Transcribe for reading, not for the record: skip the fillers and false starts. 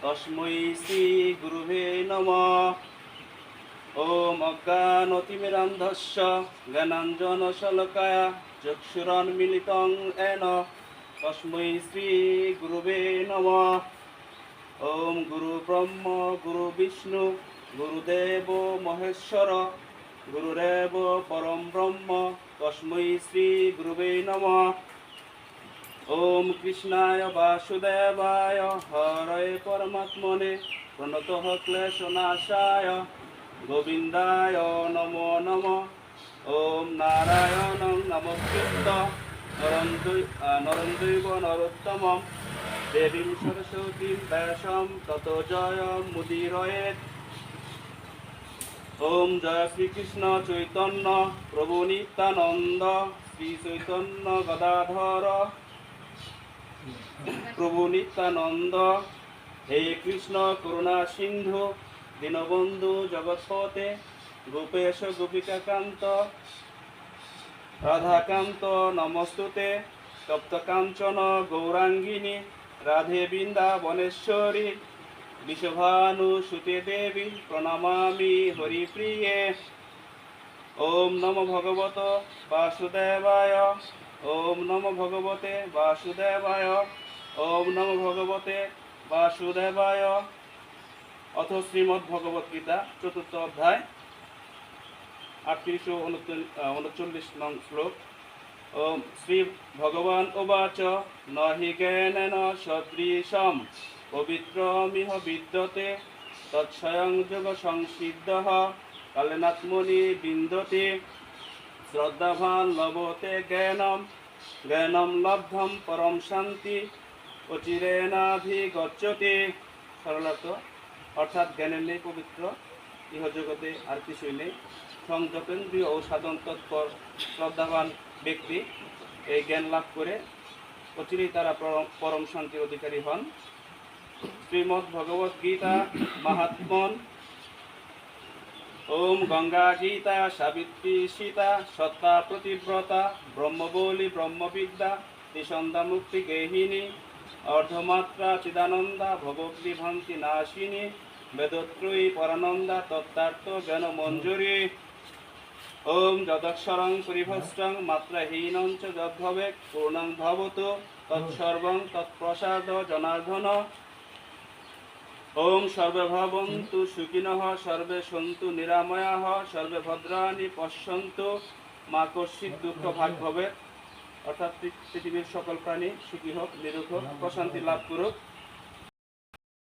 তস্मै শ্রী গুরুবে নমঃ। ওম অজ্ঞানতিমিরান্ধস্য জ্ঞানাঞ্জনশলাকয়া চক্ষুরন্মিলিतं येन তস্मै শ্রী গুরুবে নমঃ। ওম গুরু ব্রহ্ম গুরু বিষ্ণু গুরুদেব মহেশ্বর গুরুরেব পরম ব্রহ্ম তস্मै শ্রী গুরুবে নমঃ। ওম কৃষ্ণায় বাসুদেবায় হরয়ে পরমাত্মনে প্রণতঃ ক্লেশনাশায় গোবিন্দায় নমো নমঃ। ওম নারায়ণং নমস্কৃত্য নরং চৈব নরোত্তমং দেবীং সরস্বতীং ব্যাসং ততো জয়মুদীরয়েৎ। ওম জয় শ্রীকৃষ্ণ চৈতন্য প্রভু নিত্যানন্দ শ্রী চৈতন্য গদাধর প্রভু নিত্যানন্দ। হে কৃষ্ণ করুণা সিন্ধু দীনবন্ধু জগৎপতে গোপেশ গোপিকাকান্ত রাধাকান্ত নমস্তুতে। তপ্তকাঞ্চন গৌরাঙ্গিনী রাধে বৃন্দাবনেশ্বরী বিশ্বভানুসুতে দেবী প্রণমামি হরিপ্রিয়ে। ওম নমো ভগবত বাসুদেবায় ওম নমো ভগবতে বাসুদেবায় ওম নমো ভগবতে বাসুদেবায়। অথ শ্রীমদ্ ভগবত গীতা চতুর্থ অধ্যায় 38 ও 39 নং শ্লোক। ওম শ্রী ভগবান উবাচ ন হি জ্ঞানেন সদৃশম পবিত্রমিহ বিদ্যতে তৎস্বয়ং যোগ সংসিদ্ধঃ কালেনাত্মনি বিন্দতে শ্রদ্ধাবান লভতে জ্ঞানম জ্ঞানম লব্ধম পরম শান্তি অচিরেনাধিগচ্যতে। সরলার্থ অর্থাৎ জ্ঞানের নেই পবিত্র ইহজগতে আর কিছুই নেই। সংযতেন্দ্রীয় ও সাধন তৎপর শ্রদ্ধাবান ব্যক্তি এই জ্ঞান লাভ করে অচিরেই তারা পরম শান্তির অধিকারী হন। শ্রীমদ্ ভগবদ গীতা মাহাত্ম্যম। ওম গঙ্গা গীতা সাবিত্রী সীতা সত্তা প্রতিব্রতা ব্রহ্মবলি ব্রহ্মবিদ্যা ত্রিসন্ধ্যা মুক্তি গেহিনী অর্ধমাত্রা চিদানন্দা ভবগ্নিভান্তি নাশিনী বেদত্রয়ী পরানন্দা তত্ত্বার্থ জ্ঞান মঞ্জুরি। ওম যদক্ষরং পরিভস্রং মাত্রাহীনং চ যদ্ভবেৎ পূর্ণং ভবতু তৎসর্বং তৎপ্রসাদ জনার্দন। ওম সর্বে ভবন্তু সুখিনঃ সর্বে সন্তু নিরাময়াঃ সর্বে ভদ্রাণি পশ্যন্তু মা কশ্চিৎ দুঃখ ভাগ ভবেৎ। অর্থাৎ পৃথিবীর সকল প্রাণী সুখী হোক নিরোগ হোক প্রশান্তি লাভ করুক।